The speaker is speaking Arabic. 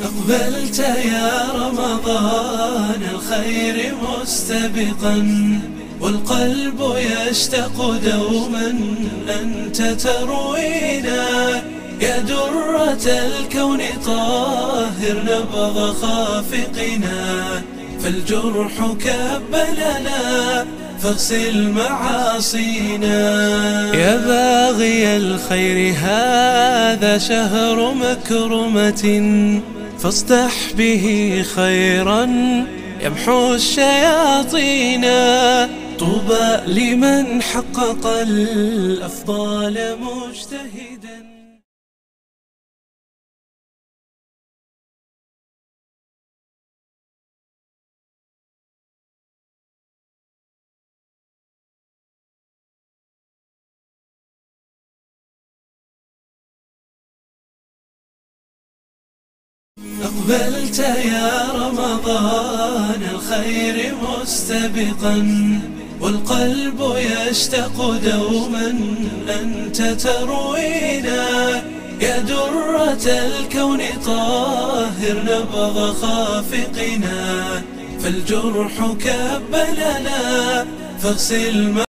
أقبلت يا رمضان الخير مستبقا، والقلب يشتاق دوما أنت تروينا. يا درة الكون طاهر نبض خافقنا، فالجرح كبلنا فاغسل معاصينا. يا باغي الخير هذا شهر مكرمة، فاصدح به خيرا يمحو الشياطين. طوبى لمن حقق الأفضال مجتهدا. أقبلت يا رمضان الخير مستبقا، والقلب يشتاق دوما أنت تروينا. يا درة الكون طاهر نبض خافقنا، فالجرح كبلنا فاغسل